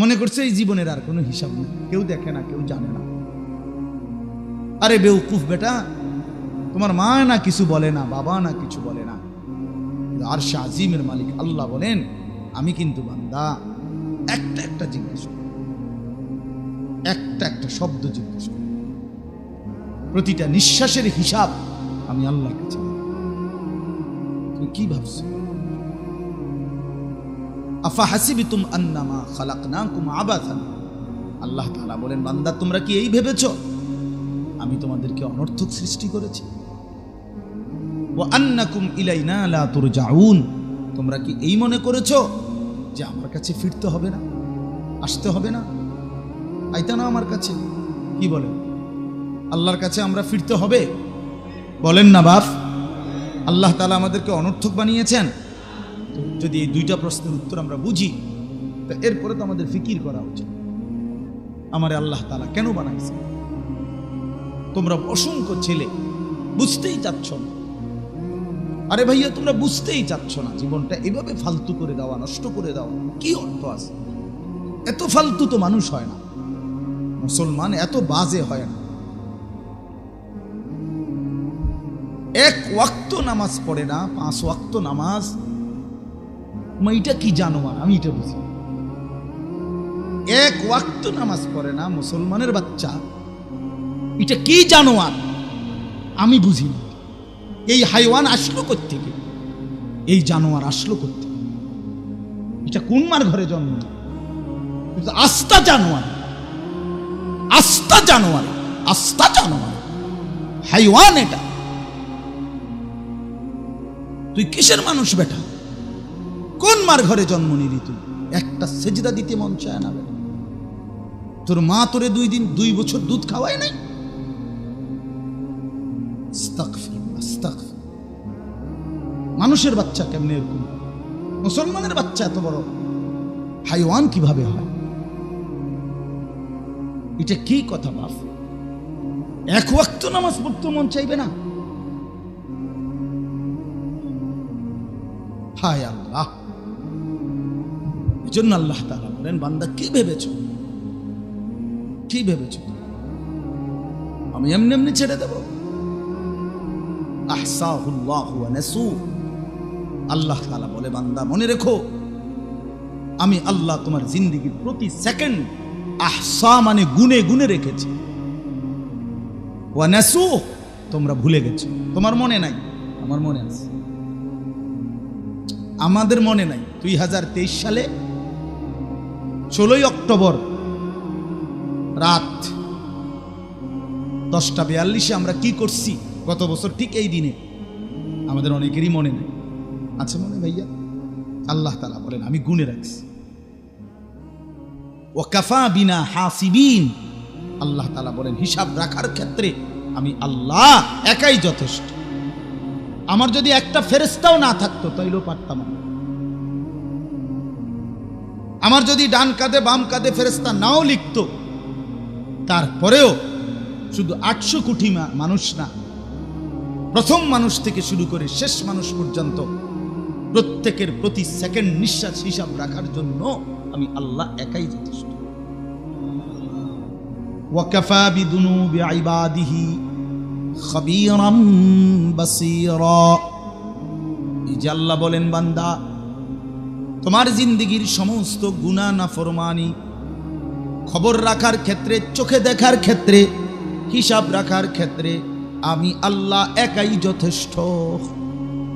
মনে করছে এই জীবনের আর কোনো হিসাব নেই, কেউ দেখে না, কেউ জানে না। আরে বেউকুফ বেটা, তোমার মা না কিছু বলে না, বাবা না কিছু বলে না, আরশে আজিমের মালিক আল্লাহ বলেন আমি কিন্তু বান্দা একটা একটা জিজ্ঞেস করি, একটা একটা শব্দ জিজ্ঞেস করি, প্রতিটা নিঃশ্বাসের হিসাব আমি আল্লাহর কাছে। তুমি কি ভাবছো? আফা হাসিবিতুম আন্নামা খালাকনাকুম আবাসান, আল্লাহ তাআলা বলেন বান্দা তোমরা কি এই ভেবেছো আমি তোমাদেরকে অনর্থক সৃষ্টি করেছি? ওয়া আন্নাকুম ইলাইনা লা তুরজাউন, তোমরা কি এই মনে করেছো যে আমার কাছে ফিরতে হবে না, আসতে হবে না, আইতা না আমার কাছে? কি বলেন, আল্লাহর কাছে আমরা ফিরতে হবে? বলেন না বাপ। আল্লাহ তাআলা আমাদেরকে অনর্থক বানিয়েছেন? যদি এই দুইটা প্রশ্নের উত্তর আমরা বুঝি, তো এরপরে তো আমাদের ফিকির করা উচিত আমারে আল্লাহ তাআলা কেন বানাইছে। তোমরা অসংখ্য ছেলে বুঝতেই চাচ্ছ না। আরে ভাইয়া তোমরা বুঝতেই চাচ্ছ না, জীবনটা এভাবে ফালতু করে দেওয়া, নষ্ট করে দেওয়া কি অর্থ আছে? এত ফালতু তো মানুষ হয় না, মুসলমান এত বাজে হয় না। এক ওয়াক্ত নামাজ পড়ে না, 5 ওয়াক্ত নামাজ, এটা কি জানোয়ার? আমি এটা বুঝি। এক ওয়াক্ত নামাজ পড়ে না মুসলমানের বাচ্চা, এটা কি জানোয়ার? আমি বুঝি না। এই হাইওয়ান আসলো কোত্থেকে? এই জানোয়ার আসলো কোত্থেকে? এটা কোন মার ঘরে জন্ম? আস্তা জানোয়ার, আস্তা জানোয়ার, আস্তা জানোয়ার, হাইওয়ান এটা। তুই কিসের মানুষ বেটা? কোন মার ঘরে জন্ম নিলি তুই? একটা সেজদা দিতে মন চায় না বেটা। তোর মা তোরে 2 বছর দুধ খাওয়ায় নাই? মানুষের বাচ্চা কেমনে এরকম? মুসলমানের বাচ্চা এত বড় হাইওয়ান কিভাবে হয়? এটা কি কথা বাপ? এক ওয়াক্ত নামাজ পড়তে মন চাইবে না? হায় আল্লাহ! এই জন্য আল্লাহ তাআলা বলেন বান্দা কি ভেবেছো, কি ভেবেছো আমি এমনি এমনি ছেড়ে দেব? আহসাহুল্লাহু ওয়া নাসু, আল্লাহ তাআলা বলে বান্দা মনে রেখো আমি আল্লাহ তোমার জিন্দেগির প্রতি সেকেন্ড আহসা মানে গুনে গুনে রেখেছি। ওয়া নাসু, তোমরা ভুলে গেছো, তোমার মনে নাই, আমার মনে আছে। আমাদের মনে নাই 2023 সালে 16 অক্টোবর রাত 10:42 আমরা কি করছি গত বছর ঠিক এই দিনে, আমাদের অনেকেরই মনে নেই। আছে মনে ভাইয়া? আল্লাহ তাআলা বলেন আমি গুনে রাখছি। ওয়া কাফা বিনা হাসিবিন, আল্লাহ তাআলা বলেন হিসাব রাখার ক্ষেত্রে আমি আল্লাহ একাই যথেষ্ট। আমার যদি একটা ফেরেশতাও না থাকতো তাইলেও পারতাম না। আমার যদি ডান কাঁধে বাম কাঁধে ফেরেশতা নাও লিখতো, তারপরেও শুধু 800 কোটি মানুষ না, প্রথম মানুষ থেকে শুরু করে শেষ মানুষ পর্যন্ত প্রত্যেকের প্রতি সেকেন্ড নিঃশ্বাস হিসাব রাখার জন্য আমি আল্লাহ একাই যথেষ্ট। ওয়াকাফা বিদুনুবি ইবাদিহি খাবীরাম বাসীরা, এই যে আল্লাহ বলেন বান্দা তোমার জিন্দেগির সমস্ত গুনাহ নাফরমানি খবর রাখার ক্ষেত্রে, চোখে দেখার ক্ষেত্রে, হিসাব রাখার ক্ষেত্রে আমি আল্লাহ একাই যথেষ্ট।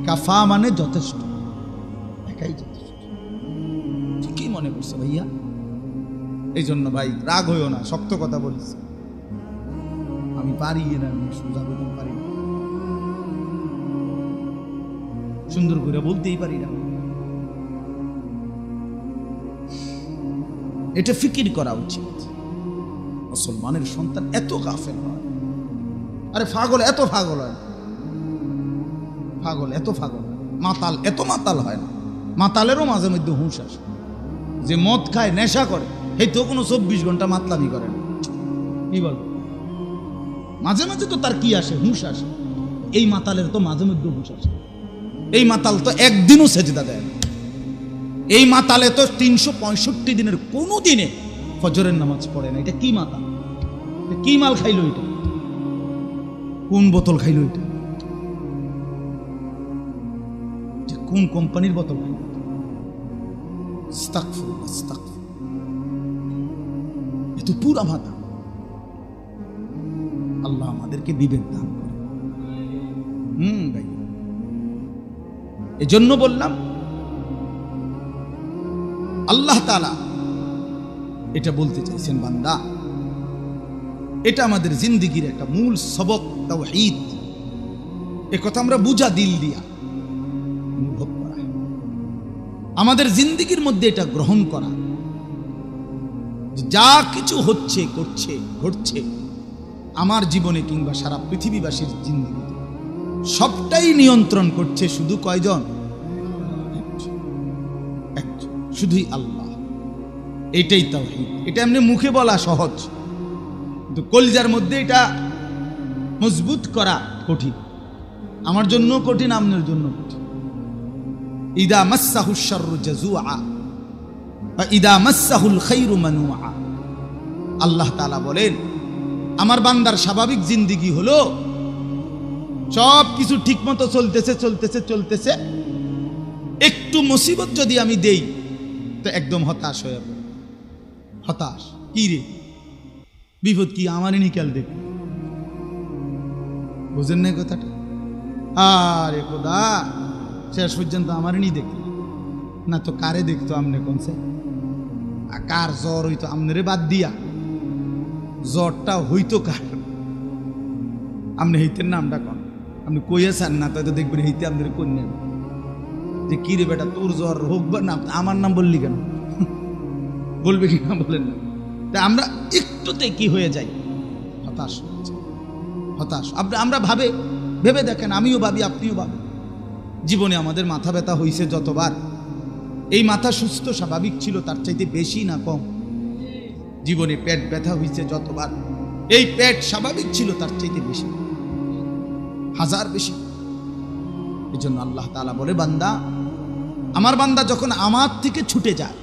কাফা মানে যথেষ্ট, একাই যথেষ্ট। কি মনে করছো ভাইয়া? এই জন্য ভাই রাগ হইও না, শক্ত কথা বলিস। আমি পারি না, আমি সোজা বলতে পারি না, সুন্দর করে বলতেই পারি না। এটা ফিকির করা উচিত। মুসলমানের সন্তান এত গাফেল হয়, আরে পাগল এত পাগল হয়, পাগল এত পাগল, মাতাল এত মাতাল হয় না। মাতালেরও মাঝে মধ্যে হুঁশ আসে। যে মদ খায়, নেশা করে, এই তো কোনো 24 ঘন্টা মাতলামি করে না। কি বল? মাঝে মাঝে তো তার কি আসে, হুঁশ আসে। এই মাতালের তো মাঝে মধ্যে হুঁশ আসে। এই মাতাল তো একদিনও সেজদা দেয় না। এই মাতালে তো 365 দিনের কোনো দিনে ফজরের নামাজ পড়ে না। এটা কি মাতাল? কি মাল খাইলো এটা? কোন বোতল খাইলো এটা? কোন কোম্পানির বোতল খাইলো? আস্তাগফিরুল্লাহ, আস্তাগফিরুল্লাহ। এ তো পুরা মাতা। আল্লাহ আমাদেরকে বিবেক দান করে। ভাই, এজন্য বললাম আল্লাহ তাআলা এটা বলতে চাইছেন, বান্দা এটা আমাদের জিন্দেগির একটা মূল সবক, তাওহীদ। এ কথা আমরা বুঝা দিল দিয়া অনুভব করা, আমাদের জিন্দেগির মধ্যে এটা গ্রহণ করা, যা কিছু হচ্ছে, করছে, ঘটছে আমার জীবনে কিংবা সারা পৃথিবীবাসীর জিন্দেগিতে, সবটাই নিয়ন্ত্রণ করছে শুধু কয়জন? একজন, শুধুই আল্লাহ। এটাই তাওহীদ। এটা এমনি মুখে বলা সহজ, কিন্তু কলিজার মধ্যে এটা মজবুত করা কঠিন। আমার জন্য কঠিন, আপনার জন্য কঠিন। ইদা মাসসাহুশ শাররু জাযুআ ওয়া ইদা মাসসাহুল খায়রু মানুআ। আল্লাহ তাআলা বলেন, আমার বান্দার স্বাভাবিক জিন্দেগি হলো সব কিছু ঠিক মতো চলতেছে চলতেছে চলতেছে, একটু মুসিবত যদি আমি দেই তো একদম হতাশ হয়ে পড়ে। হতাশ কি রে, বিপদ কি আমারই নিকাল দেখ, বুঝেন না কথাটা? আরে খোদা, শেষ পর্যন্ত আমারই নি দেখি না তো কারে দেখতো? আমনে কোনছে? কার জ্বর হইতো আমনেরে বাদ দিয়া? জ্বরটা হইতো কার? আপনি হইতেন নামটা কন, আপনি কইয়েছেন না তো দেখবেন হইতে আপনাদের কন্যা যে কি রে বেটা, তোর জ্বর হোক বা না, আমার নাম বললি কেন? বলবে কি না? বলেন না। তা আমরা একটুতে কি হয়ে যাই? হতাশ হয়ে যাই, হতাশ। আমরা ভেবে দেখেন, আমিও ভাবি, আপনিও ভাবেন, জীবনে আমাদের মাথা ব্যথা হয়েছে যতবার, এই মাথা সুস্থ স্বাভাবিক ছিল তার চাইতে বেশি না কম? জীবনে পেট ব্যথা হয়েছে যতবার, এই পেট স্বাভাবিক ছিল তার চাইতে বেশি, হাজার বেশি। এই জন্য আল্লাহ তাআলা বলে, বান্দা, আমার বান্দা যখন আমার থেকে ছুটে যায়,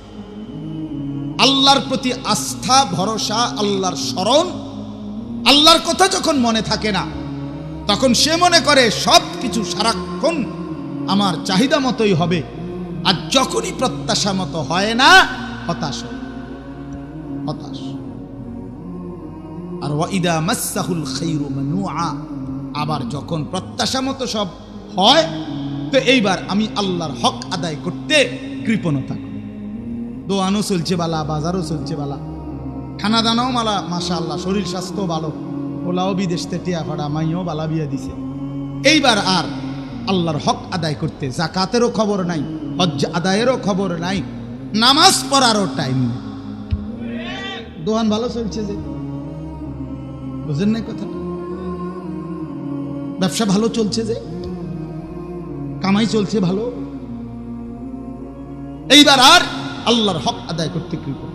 আল্লাহর প্রতি আস্থা, ভরসা, আল্লাহর স্মরণ, আল্লাহর কথা যখন মনে থাকে না, তখন সে মনে করে সব কিছু সারাক্ষণ আমার চাহিদা মতোই হবে। আর যখনই প্রত্যাশা মতো হয় না, হতাশ হয়, হতাশ। আর ওয়াইদা মাসসাহুল খায়রু মানুআ, আবার যখন প্রত্যাশা মতো সব হয়, তো এইবার আমি আল্লাহর হক আদায় করতে কৃপণতা। দোয়ানও চলছে বালা, বাজারও চলছে বালা, খানা দানাও মালা, মাশাআল্লাহ, শরীর স্বাস্থ্য ভালো, ওলাও বিদেশ থেকে টিয়া ফাড়া মাইও বালা বিয়া দিছে। এইবার আর আল্লাহর হক আদায় করতে যাকাতেরও খবর নাই, হজ্জ আদায়েরও খবর নাই, নামাজ পড়ারও টাইম নেই। দোয়ান ভালো চলছে যে, বুঝেন না কথাটা? ব্যবসা ভালো চলছে যে, কামাই চলছে ভালো, এইবার আর আল্লাহর হক আদায় করতে কৃপণ।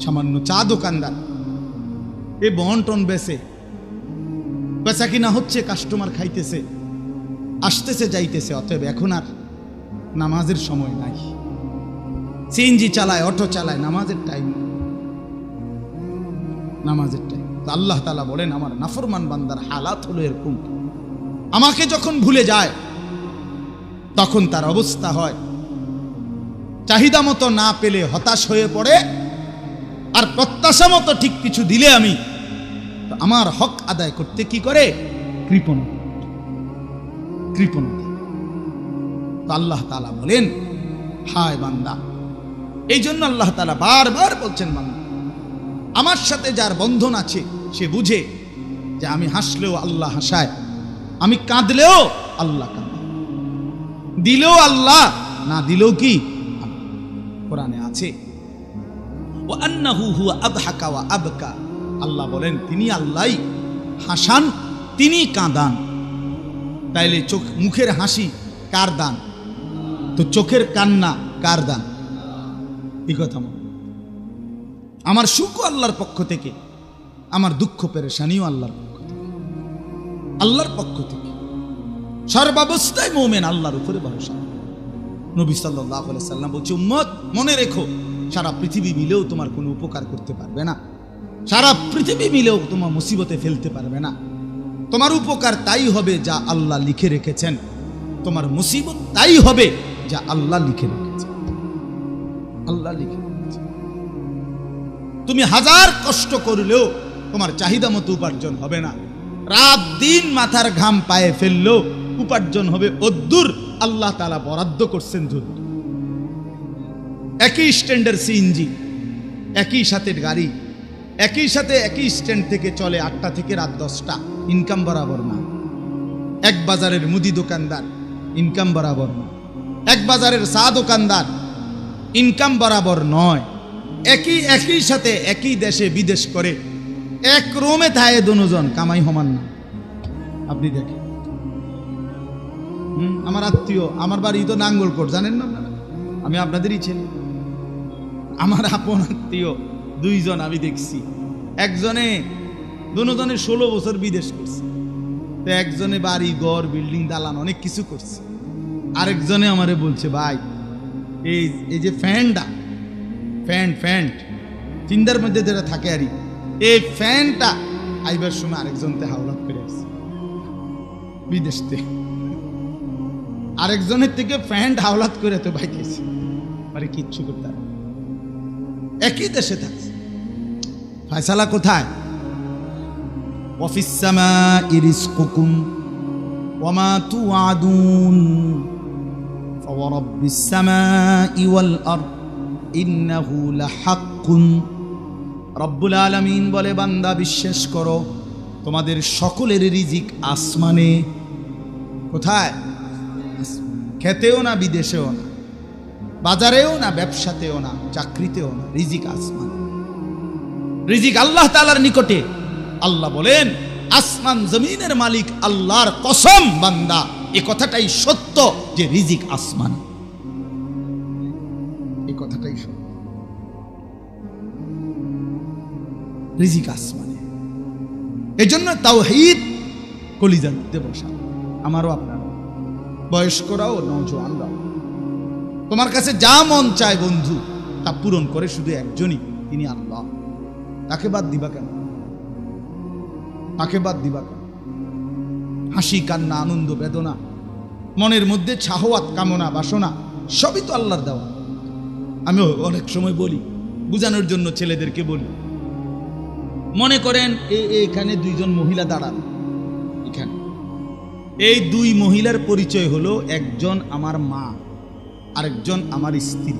সামান্য চা দোকানদার, এ বন্টন বেচে, বেচা কিনা হচ্ছে, কাস্টমার খাইতেছে, আসতেছে যাইতেছে, অতএব এখন আর নামাজের সময় নাই। সিএনজি চালায়, অটো চালায়, নামাজের টাইম, নামাজের টাইম। আল্লাহ তাআলা বলেন, আমার নাফরমান বান্দার হালাত হলো এরকম, আমাকে যখন ভুলে যায় তখন তার অবস্থা হয়, চাহিদা মতো না পেলে হতাশ হয়ে পড়ে, আর প্রত্যাশা মতো ঠিক কিছু দিলে আমি তো আমার হক আদায় করতে কি করে? কৃপণতা, কৃপণতা। তো আল্লাহ তাআলা বলেন, হায় বান্দা, এই জন্য আল্লাহ তাআলা বারবার বলছেন, বান্দা, আমার সাথে যার বন্ধন আছে সে বুঝে যে আমি হাসলেও আল্লাহ হাসায়, আমি কাঁদলেও আল্লাহ কাঁদায়, দিলেও আল্লাহ, না দিলেও কি? কোরআনে আছে, ওয়া আন্নাহু হুয়া আদহাকা ওয়া আবকা। আল্লাহ বলেন, তিনি আল্লাহই হাসান, তিনি কাঁদান। তাইলে চোখ, মুখের হাসি কার দান? তো চোখের কান্না কার দান? এই কথা মনে, আমার সুখও আল্লাহর পক্ষ থেকে, আমার দুঃখ পেরেশানিও আল্লাহর পক্ষ থেকে, আল্লাহর পক্ষ থেকে। সর্বাবস্থায় মুমিন আল্লাহর উপরে ভরসা, নবী সাল্লাল্লাহু আলাইহি সাল্লাম বলছে, উম্মত মনে রেখো, সারা পৃথিবী মিলেও তোমার কোনো উপকার করতে পারবে না, সারা পৃথিবী মিলেও তোমার মুসিবতে ফেলতে পারবে না। তোমার উপকার তাই হবে যা আল্লাহ লিখে রেখেছেন, তোমার মুসিবত তাই হবে যা আল্লাহ লিখে রেখেছেন। আল্লাহ লিখে রেখেছেন। তুমি হাজার কষ্ট করলেও তোমার চাহিদা মতো উপার্জন হবে না, রাত দিন মাথার ঘাম পায়ে ফেললেও উপার্জন হবে অদ্দুর আল্লাহ তাআলা বরাদ্দ করছেন। যদি একই স্ট্যান্ডের সিএনজি, একই সাথে গাড়ি, একই সাথে একই স্ট্যান্ড থেকে চলে 8টা থেকে রাত 10টা, ইনকাম বরাবর না। এক বাজারের মুদি দোকানদার ইনকাম বরাবর না, এক বাজারের চা দোকানদার ইনকাম বরাবর নয়। একই সাথে একই দেশে বিদেশ করে এক রুমে থাকে দুজন, কামাই সমান না। আপনি দেখেন, আমার আত্মীয়, আমার বাড়ি তো নাঙ্গলকোট, জানেন না আপনারা? আমি আপনাদেরই ছেলে। আমার আপন আত্মীয় 2 জন আমি দেখছি, দুজনে 16 বছর বিদেশ করছে। তো একজনে বাড়ি ঘর বিল্ডিং দালান অনেক কিছু করছে, আরেকজনে আমারে বলছে, ভাই এই যে ফ্যান্ট চিন্তার মধ্যে যেটা থাকে আর এই ফ্যানটা আইবার সময় আরেকজনতে হাওলাত করে আসছে বিদেশ থেকে, আরেকজনের থেকে ফ্যান্ট হাওলাত করে তো বাইকেছে, মানে কিচ্ছু করতে পারে। একই দেশে থাকছে, ফয়সালা কোথায়? ওয়াফিস সামাই রিজকুকুম ওয়া মা তুআদুন ফাওয়ারাব্বিস সামাই ওয়াল আরদ ইন্নাহু লাহাক্কুন। রব্বুল আলামিন বলে, বান্দা বিশ্বাস করো, তোমাদের সকলের রিজিক আসমানে। কোথায়? খেতেও না, বিদেশেও না, বাজারেও না, ব্যবসাতেও না, চাকরিতেও না, রিজিক আসমান। রিজিক আল্লাহ তাআলার নিকটে। আল্লাহ বলেন, আসমান জমিনের মালিক আল্লাহর কসম বান্দা, এই কথাটাই সত্য যে রিজিক আসমান। এই কথাটাই সত্য, রিজিক আসমানে। এই জন্য তাওহীদ কলিজার মধ্যে বসা, আমারও আপনারও, বয়স্করাও নওজোয়ানরাও। তোমার কাছে যা মন চায় বন্ধু, তা পূরণ করে শুধু একজনই, তিনি আল্লাহ। তাকে বাদ দিবা কেন? তাকে বাদ দিবা কেন? হাসি কান্না, আনন্দ বেদনা, মনের মধ্যে শাহওয়াত কামনা বাসনা সবই তো আল্লাহর দেওয়া। আমি অনেক সময় বলি, বুঝানোর জন্য ছেলেদেরকে বলি, মনে করেন এখানে 2 জন মহিলা দাঁড়ানো, এখানে এই 2 মহিলার পরিচয় হলো, একজন আমার মা, আরেকজন আমার স্ত্রী।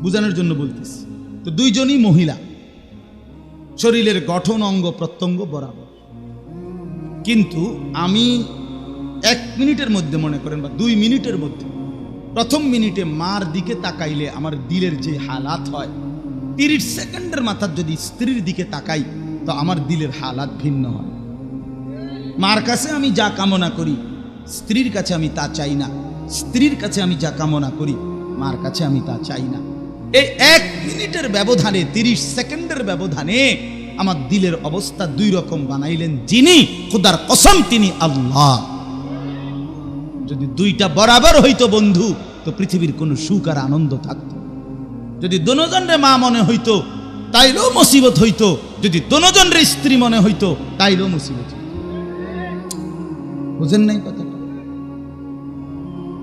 বুঝানোর জন্য বলতেছি। তো 2 জনই মহিলা, শরীরের গঠন অঙ্গ প্রত্যঙ্গ বরাবর, কিন্তু আমি 1 মিনিটের মধ্যে, মনে করেন বা 2 মিনিটের মধ্যে, প্রথম মিনিটে মার দিকে তাকাইলে আমার দিলের যে হালাত হয়, 30 সেকেন্ডের মাথার যদি স্ত্রীর দিকে তাকাই তো আমার দিলের হালাত ভিন্ন হয়। মার কাছে আমি যা কামনা করি স্ত্রীর কাছে আমি তা চাই না, স্ত্রীর কাছে আমি যা কামনা করি মার কাছে আমি তা চাই না। এই 1 মিনিটের ব্যবধানে, 30 সেকেন্ডের ব্যবধানে আমার দিলের অবস্থা 2 রকম বানাইলেন যিনি, খোদার কসম তিনি আল্লাহ। যদি 2টা বরাবর হইতো বন্ধু, তো পৃথিবীর কোনো সুখ আর আনন্দ থাকতো। যদি দুজনের মা মনে হইতো তাইলেও মুসিবত হইতো, যদি দুজনের স্ত্রী মনে হইতো তাইলেও মুসিবত হইতো। বুঝেন নাই কথাটা?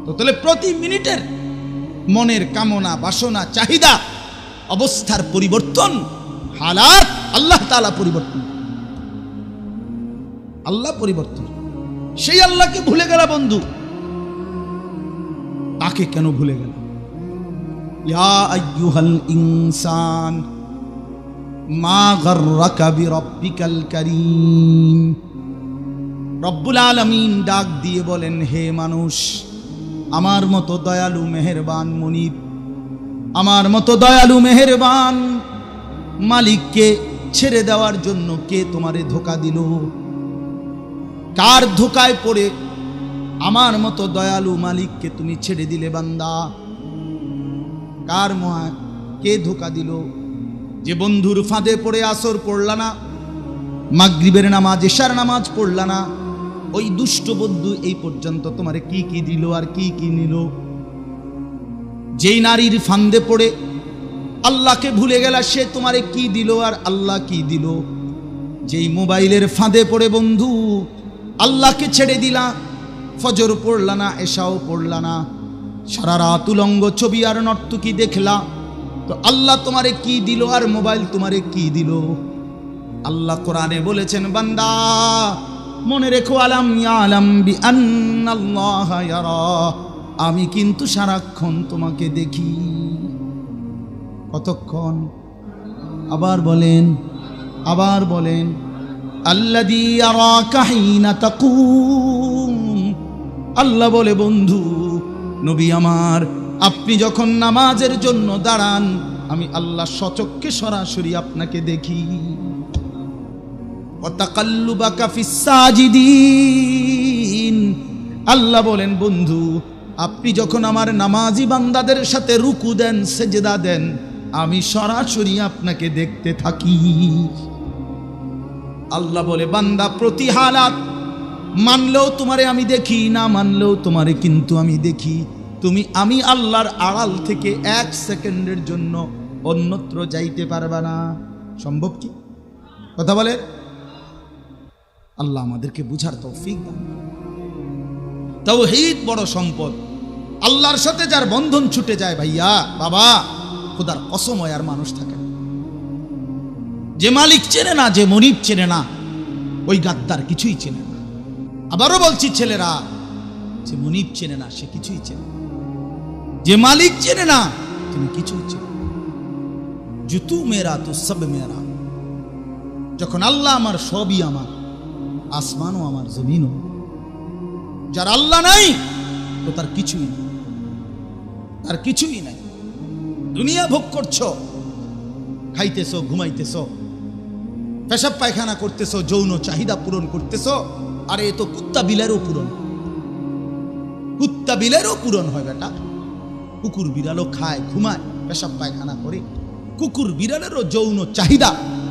তো তাহলে প্রতি মিনিটের মনের কামনা বাসনা চাহিদা অবস্থার পরিবর্তন, হালাত আল্লাহ তাআলা পরিবর্তন, আল্লাহ পরিবর্তন। সেই আল্লাহকে ভুলে গেল বন্ধু, তাকে কেন ভুলে গেল? ইয়া আইয়ুহাল ইনসান মা গাররাকা বিরাব্বিকাল কারীম। রব্বুল আলামিন ডাক দিয়ে বলেন, হে মানুষ, আমার মতো দয়ালু মেহেরবান মুনিব, আমার মতো দয়ালু মেহেরবান মালিককে ছেড়ে দেওয়ার জন্য কে তোমারে ধোঁকা দিল? কার ধোঁকায় পড়ে আমার মতো দয়ালু মালিককে তুমি ছেড়ে দিলে বান্দা? কার মহা কে ধোঁকা দিল? যে বন্ধুর ফাঁদে পড়ে আসর পড়লা না, মাগরিবের নামাজ এশার নামাজ পড়লা না, ওই দুষ্ট বন্ধু এই পর্যন্ত তোমারে কি কি দিল আর কি কি নিল। যেই নারীর ফান্দে পড়ে আল্লাহকে ভুলে গেলা, সে তোমারে কি দিল আর আল্লাহ কি দিল। যেই মোবাইলের ফাঁদে পড়ে বন্ধু আল্লাহকে ছেড়ে দিলা, ফজর পড়লা না, এশাও পড়লা না, সারা রাত উলঙ্গ ছবি আর নর্তকী দেখলা, তো আল্লাহ তোমারে কি দিল আর মোবাইল তোমারে কি দিল। আল্লাহ কোরআনে বলেছেন, বান্দা মনে রেখো, আলাম ইয়ালাম বিআন্নাল্লাহা ইয়ারা, আমি কিন্তু সারাক্ষণ তোমাকে দেখি। কতক্ষণ? আবার বলেন, আবার বলেন, আল্লাযী ইয়ারাকা হিনা তাকুম। আল্লাহ বলে, বন্ধু নবী আমার, আপনি যখন নামাজের জন্য দাঁড়ান, আমি আল্লাহ সচক্ষে সরাসরি আপনাকে দেখি। ওয়া তাকাল্লুবাকা ফিস সাজিদিন। আল্লাহ বলেন, বন্ধু আপনি যখন আমার নামাজি বান্দাদের সাথে রুকু দেন, সেজদা দেন, আমি সরাসরি আপনাকে দেখতে থাকি। আল্লাহ বলে, বান্দা প্রতি হালাত মানলেও তোমারে আমি দেখি, না মানলেও তোমারে কিন্তু আমি দেখি। আমি আল্লাহর আড়াল থেকে 1 সেকেন্ডের জন্য অন্যত্র যাইতে পারবা না। সম্ভব কি? কথা বলে। আল্লাহ আমাদেরকে বুঝার তৌফিক দান। তাওহীদ বড় সম্পদ। আল্লাহর সাথে যার বন্ধন ছুটে যায়, ভাইয়া বাবা, খোদার কসম হয় আর মানুষ থাকে না। যে মালিক চেনে না, যে মনিব চেনে না, ওই গাদ্দার কিছুই চেনে না। আবারও বলছি ছেলেরা, যে মনিব চেনে না সে কিছুই চেনে না, যে মালিক চেনে না তিনি কিছুই চেনে না। জুতু মেরা তো সব মেরা। যখন আল্লাহ আমার, সবই আমার, আসমানও আমার, জমিনও। যার আল্লাহ নাই তো তার কিছুই নেই, তার কিছুই নাই। দুনিয়া ভোগ করছো, খাইতেছো, ঘুমাইতেছো, পেশাব পায়খানা করতেছো, যৌন চাহিদা পূরণ করতেছো। আরে এ তো কুত্তা বিলেরও পূরণ, কুত্তা বিলেরও পূরণ হয় বেটা। কুকুর বিড়ালও খায়, ঘুমায়, পেশাব পায়খানা করে, কুকুর বিড়ালেরও যৌন চাহিদা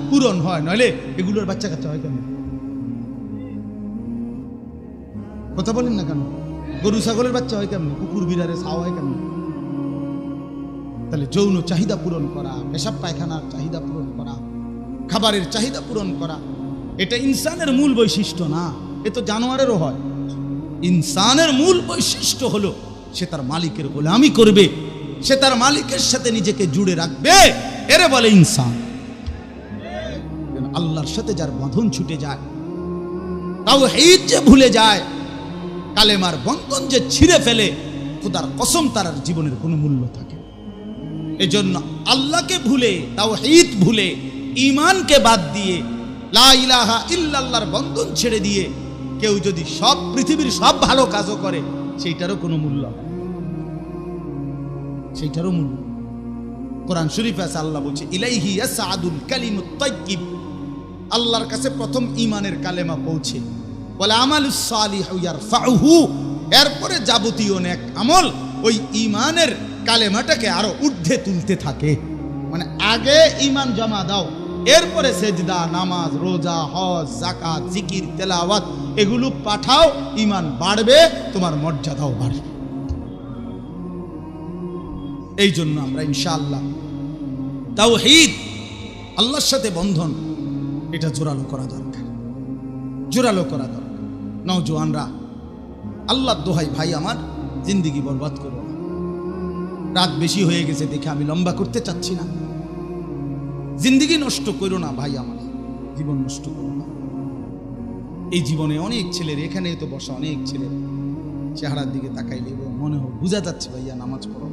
পূরণ হয়, নইলে এগুলোর বাচ্চা কাচ্চা হয় কেন? কথা বলেন না কেন? গরু ছাগলের বাচ্চা হয় কেমন? কুকুর বিড়ালের ছাও হয় কেমন? তাহলে যৌন চাহিদা পূরণ করা, পেশাব পায়খানার চাহিদা পূরণ করা, খাবারের চাহিদা পূরণ করা, এটা ইনসানের মূল বৈশিষ্ট্য না, এ তো জানোয়ারেরও হয়। ইনসানের মূল বৈশিষ্ট্য হলো সে তার মালিকের গোলামি করবে, সে তার মালিকের সাথে নিজেকে জুড়ে রাখবে, এরে বলে ইনসান। আল্লাহর সাথে যার বাঁধন ছুটে যায়, তাওহীদ যে ভুলে যায়, কালেমার বন্ধন যে ছিঁড়ে ফেলে, খোদার কসম তার জীবনের কোনো মূল্য থাকে। এজন্য আল্লাহকে ভুলে, তাওহীদ ভুলে, ঈমানকে বাদ দিয়ে, লা ইলাহা ইল্লাল্লাহর বন্ধন ছেড়ে দিয়ে কেউ যদি সব পৃথিবীর সব ভালো কাজও করে, সেইটারও কোনো মূল্য, সেইটারও মূল্য। কোরআন শরীফে আছে, আল্লাহ বলছে, ইলাইহি ইয়াসআদুল কালিমুত তাইয়্যিব। আল্লাহর কাছে প্রথম ঈমানের কালেমা পৌঁছে, বলে আমালুস সালিহু ইয়ারফাউহু। এরপরে যাবতীয় নেক আমল ওই ঈমানের কালেমাটাকে আরো ঊর্ধ্বে তুলতে থাকে। মানে আগে ঈমান জমা দাও, এরপরে সেজদা, নামাজ, রোজা, হজ, যাকাত, জিকির, তেলাওয়াত এগুলো পাঠাও, ঈমান বাড়বে, তোমার মর্যাদাও বাড়বে। এই জন্য আমরা ইনশাআল্লাহ তাওহীদ, আল্লাহর সাথে বন্ধন, এটা জোরালো করা দরকার, জোরালো করা দরকার। নওজোয়ানরা, আল্লাহর দোহাই ভাই আমার, জিন্দেগি বরবাদ করো না। রাত বেশি হয়ে গেছে দেখে আমি লম্বা করতে চাচ্ছি না। জিন্দেগি নষ্ট করো না ভাই আমার, জীবন নষ্ট করো না। এই জীবনে অনেক ছেলের, এখানে তো বসা অনেক ছেলের চেহারার দিকে তাকাইলে মনে হয় বোঝা যাচ্ছে ভাইয়া নামাজ পড়ো,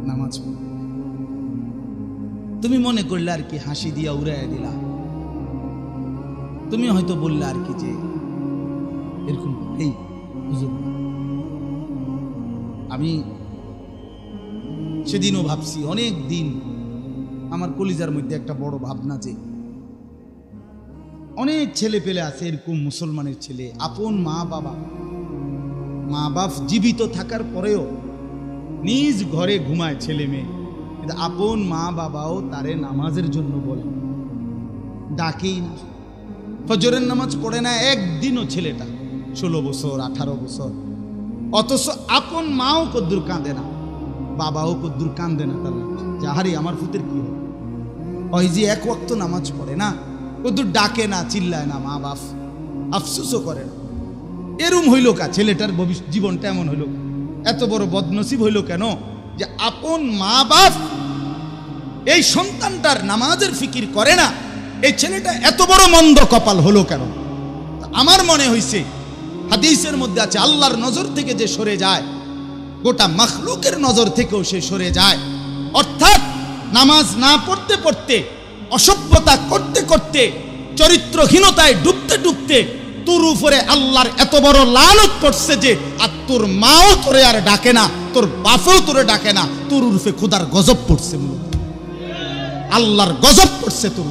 নামাজ পড়ো। তুমি মনে করলে আর কি হাসি দিয়া উড়াইয়া দিলা, তুমি হয়তো বললে আর কি যে এরকম, এই হুজুর আমি সেদিনও ভাবছি, অনেক দিন আমার কলিজার মধ্যে একটা বড় ভাবনা যে অনেক ছেলে পেলে আছে এরকম, মুসলমানের ছেলে, আপন মা বাপ জীবিত থাকার পরেও নিজ ঘরে ঘুমায় ছেলে মেয়ে, কিন্তু আপন মা বাবাও তারে নামাজের জন্য বলে, ডাকেই না, ফজরের নামাজ পড়ে না একদিনও ছেলেটা, 16 বছর 18 বছর, অথচ আপন মাও কদ্দুর কাঁদে না, বাবাও কদ্দুর কাঁদে না। তার যাহারি আমার ফুতের কি হয়, ওই যে এক ওয়াক্ত নামাজ পড়ে না, কদ্দুর ডাকে না, চিল্লায় না, মা বাপ আফসোসও করে না। এরম হইল কা ছেলেটার জীবনটা এমন হইল, এত বড় বদনসিব হইল কেন যে আপন মা বাপ এই সন্তানটার নামাজের ফিকির করে না। এই ছেলেটা এত বড় মন্দ কপাল হলো কেন? আমার মনে হইছে হাদিসের মধ্যে আছে, আল্লাহর নজর থেকে যে সরে যায়, গোটা মাখলুকের নজর থেকেও সে সরে যায়। অর্থাৎ নামাজ না পড়তে পড়তে, অসভ্যতা করতে করতে, চরিত্রহীনতায় ডুবতে ডুবতে তোর উপরে আল্লাহর এত বড় লানত পড়ছে যে আর তোর মাও তোরে আর ডাকে না, তোর বাপও তোরে ডাকে না, তোর উরফে খোদার গজব পড়ছে, আল্লাহর গজব পড়ছে, তোর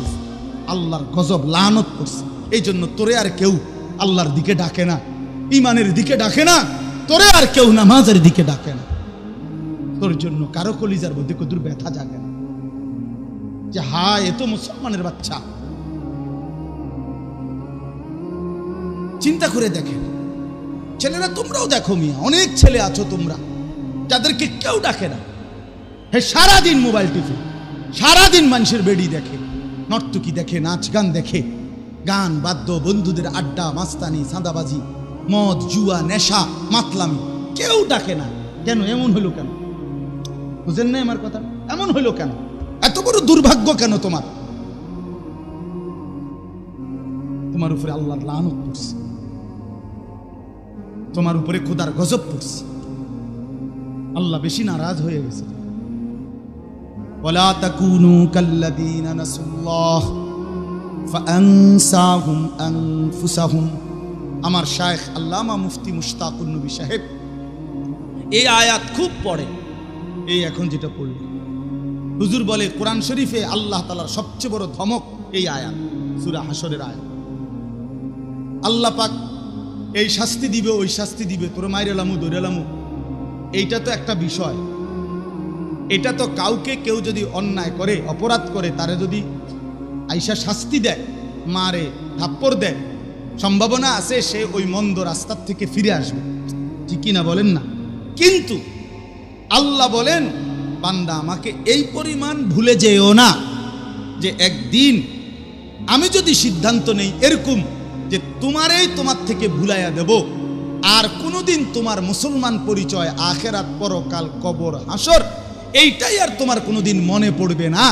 আল্লাহর গজব লানত পড়ছে। এই জন্য তোরে আর কেউ আল্লাহর দিকে ডাকে না, ইমানের দিকে ডাকে না, তোরে আর কেউ নামাজের দিকে ডাকে না। তোর জন্য কারো কলিজার মধ্যে কতদূর ব্যথা জাগে না যে হায় এ তো মুসলমানের বাচ্চা। চিন্তা করে দেখেন ছেলেরা, তোমরাও দেখো মিয়া, অনেক ছেলে আছো তোমরা যাদেরকে কেউ ডাকে না, হে সারাদিন মোবাইল টিপে, সারাদিন মানুষের বেডি দেখে, নর্তকী দেখে, নাচ গান দেখে, গান বাদ্য, বন্ধুদের আড্ডা, মাস্তানি, সাদাবাজি, মদ, জুয়া, নেশা, মাতলামি, কেউ ডাকে না। কেন এমন হইল কেন? বুঝেন না আমার কথা? এমন হইল কেন? এত বড় দুর্ভাগ্য কেন তোমার? তোমার উপরে আল্লাহর লানত পড়ছে, তোমার উপরে খোদার গজব পড়ছে, আল্লাহ বেশি নারাজ হয়ে গেছে। ওয়ালা তাকুনু কাল্লাযীনা নাসুল্লাহ ফাআনসাহুম আনফুসাহুম। আমার শায়েখ আল্লামা মুফতি মুশতাকুন নবী সাহেব এই আয়াত খুব পড়ে, এই এখন যেটা পড়ল হুজুর বলে কোরআন শরীফে আল্লাহ তাআলার সবচেয়ে বড় ধমক এই আয়াত, সূরা হাশরের আয়াত। আল্লাহ পাক এই শাস্তি দিবে, ওই শাস্তি দিবে, তোর মাইরেলামু দৌড়েলামু, এইটা তো একটা বিষয়। এটা তো কাউকে কেউ যদি অন্যায় করে, অপরাধ করে, তারে যদি আইসা শাস্তি দেয়, মারে, থাপ্পড় দেয়, সম্ভাবনা আছে সে ওই মন্দ রাস্তার থেকে ফিরে আসবে, ঠিক কি না বলেন না? কিন্তু আল্লাহ বলেন, বান্দা আমাকে এই পরিমাণ ভুলে যেও না যে একদিন আমি যদি সিদ্ধান্ত নেই এরকম যে তোমারই তোমার থেকে ভুলাইয়া দেব, আর কোনোদিন তোমার মুসলমান পরিচয়, আখেরাত, পরকাল, কবর, হাসর, এইটাই আর তোমার কোনোদিন মনে পড়বে না,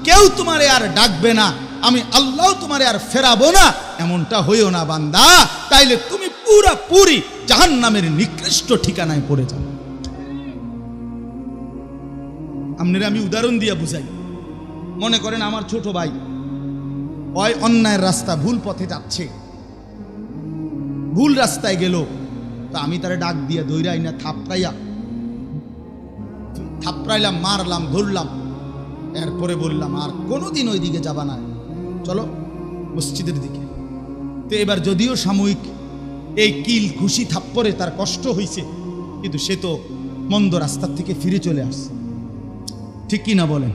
কেউ তোমারে আর ডাকবে না, আমি আল্লাহ তোমারে আর ফেরাবো না, এমনটা হইও না বান্দা, তাইলে তুমি পুরাপুরি জাহান্নামের নিকৃষ্ট ঠিকানায় পড়ে যাও। আপনারা আমি উদাহরণ দিয়া বুঝাই। মনে করেন আমার ছোট ভাই ওই অন্যায়ের রাস্তা, ভুল পথে যাচ্ছে, ভুল রাস্তায় গেল, তা আমি তারে ডাক দিয়া দৌড়াই না, থাপড়াইলাম, মারলাম, ধরলাম, এরপরে বললাম আর কোনোদিন ওই দিকে যাবা না, চলো মসজিদের দিকে। তো এবার যদিও সাময়িক এই কিল ঘুষি থাপ্পরে তার কষ্ট হয়েছে, কিন্তু সে তো মন্দ রাস্তার থেকে ফিরে চলে আসছে, ঠিক কি না বলেন?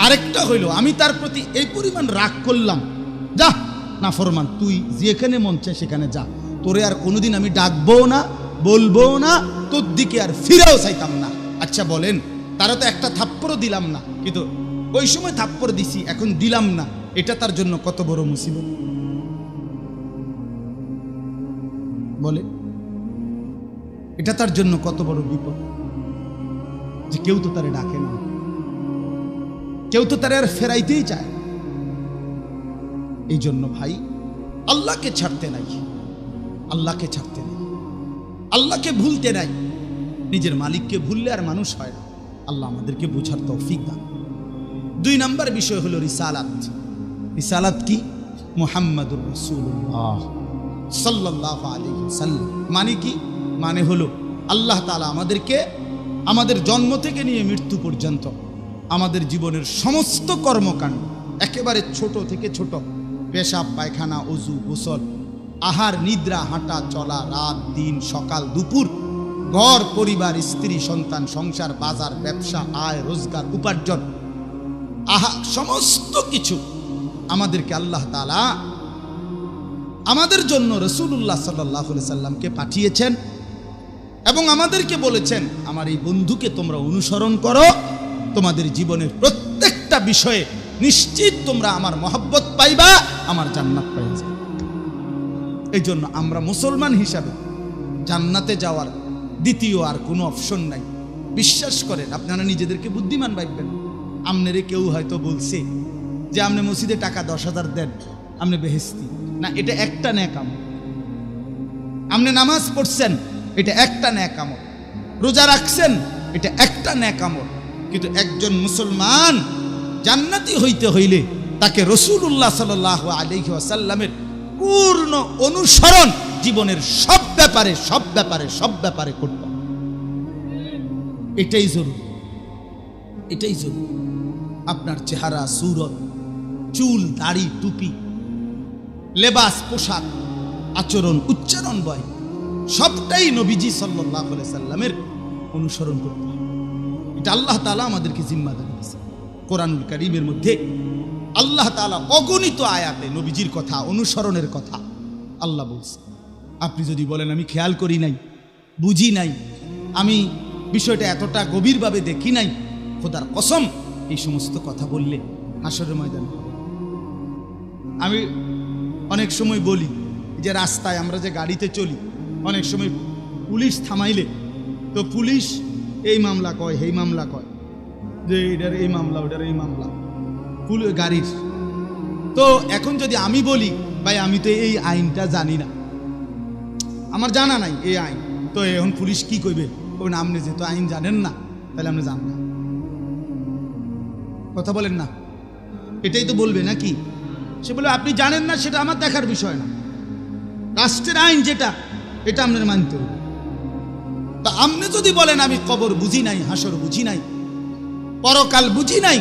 আরেকটা হইল আমি তার প্রতি এই পরিমাণ রাগ করলাম, যা নাফরমান, তুই যেখানে মন চায় সেখানে যা, তোরে আর কোনোদিন আমি ডাকবো না, বলবো না, তোর দিকে আর ফিরেও চাইতাম না। আচ্ছা বলেন, তারা তো একটা থাপ্পড়ও দিলাম না, কিন্তু ওই সময় থাপ্পড় দিছি, এখন দিলাম না, এটা তার জন্য কত বড় মুসিবত বলে? এটা তার জন্য কত বড় বিপদ যে কেউ তো তারে ডাকে না, কেউ তো তারে আর ফেরাইতেই চায়। এই জন্য ভাই আল্লাহকে ছাড়তে নাই, আল্লাহকে ছাড়তে নাই, আল্লাহকে ভুলতে নাই। নিজের মালিককে ভুললে আর মানুষ হয় না। আল্লাহ আমাদেরকে বোঝার তৌফিক দান। 2 নম্বর বিষয় হলো রিসালাত। রিসালাত কি? মুহাম্মাদুর রাসূলুল্লাহ সাল্লাল্লাহু আলাইহি ওয়াসাল্লাম। মানে কি? মানে হলো আল্লাহ তাআলা আমাদেরকে আমাদের জন্ম থেকে নিয়ে মৃত্যু পর্যন্ত আমাদের জীবনের সমস্ত কর্মকাণ্ড, একেবারে ছোট থেকে ছোট, পেশাব, পায়খানা, ওযু, গোসল, আহার, নিদ্রা, হাঁটা, চলা, রাত, দিন, সকাল, দুপুর, ঘর, পরিবার, স্ত্রী, সন্তান, সংসার, বাজার, ব্যবসা, আয়, রোজগার, উপার্জন, সমস্ত কিছু আমাদেরকে আল্লাহ তাআলা আমাদের জন্য রাসূলুল্লাহ সাল্লাল্লাহু আলাইহি সাল্লামকে পাঠিয়েছেন এবং আমাদেরকে বলেছেন আমার এই বন্ধুকে তোমরা অনুসরণ করো, তোমাদের জীবনের প্রত্যেকটা বিষয়ে নিশ্চিত তোমরা আমার মহব্বত পাইবা, আমার জান্নাত পাইবা। এই জন্য আমরা মুসলমান হিসাবে জান্নাতে যাওয়ার দ্বিতীয় আর কোনো অপশন নাই। বিশ্বাস করেন, আপনারা নিজেদেরকে বুদ্ধিমান ভাববেন। আমনেরে কেউ হয়তো বলছে যে আপনি মসজিদে টাকা 10,000 দেন, আপনি বেহেশতি না, এটা একটা নেক আমল। আপনি নামাজ পড়ছেন, এটা একটা নেক আমল। রোজা রাখছেন, এটা একটা নেক আমল। কিন্তু একজন মুসলমান জান্নাতি হইতে হইলে তাকে রাসূলুল্লাহ সাল্লাল্লাহু আলাইহি ওয়াসাল্লামের পূর্ণ অনুসরণ জীবনের সব ব্যাপারে করতে হবে। এটাই জরুরি, এটাই জরুরি। আপনার চেহারা, সুরত, চুল, দাড়ি, টুপি, লেবাস, পোশাক, আচরণ, উচ্চারণ, বয় সবটাই নবীজি সাল্লাল্লাহু আলাইহি সাল্লামের অনুসরণ করতে হবে। এটা আল্লাহ তাআলা আমাদেরকে জিম্মাদারি দিয়েছে। কোরআনুল কারীমের মধ্যে আল্লাহ তাআলা অগণিত আয়াতে নবীজির কথা, অনুসরণের কথা আল্লাহ বলছে। আপনি যদি বলেন আমি খেয়াল করি নাই, বুঝি নাই, আমি বিষয়টা এতটা গভীরভাবে দেখি নাই, খোদার কসম এই সমস্ত কথা বললে হাসরের ময়দানে হবে। আমি অনেক সময় বলি যে রাস্তায় আমরা যে গাড়িতে চলি, অনেক সময় পুলিশ থামাইলে তো পুলিশ এই মামলা কয়, এই মামলা কয়, যে এটার এই মামলা, ওটার এই মামলা গাড়ির। তো এখন যদি আমি বলি ভাই আমি তো এই আইনটা জানি না, আমার জানা নাই এই আইন, তো এখন পুলিশ কি কইবে? না আপনি যেহেতু আইন জানেন না তাহলে আপনি জানেন না, কথা বলেন না, এটাই তো বলবে নাকি? সে বলে আপনি জানেন না, সেটা আমার দেখার বিষয় না, রাষ্ট্রের আইন যেটা এটা আপনার মানতে হবে। তা আপনি যদি বলেন আমি কবর বুঝি নাই, হাসর বুঝি নাই, পরকাল বুঝি নাই,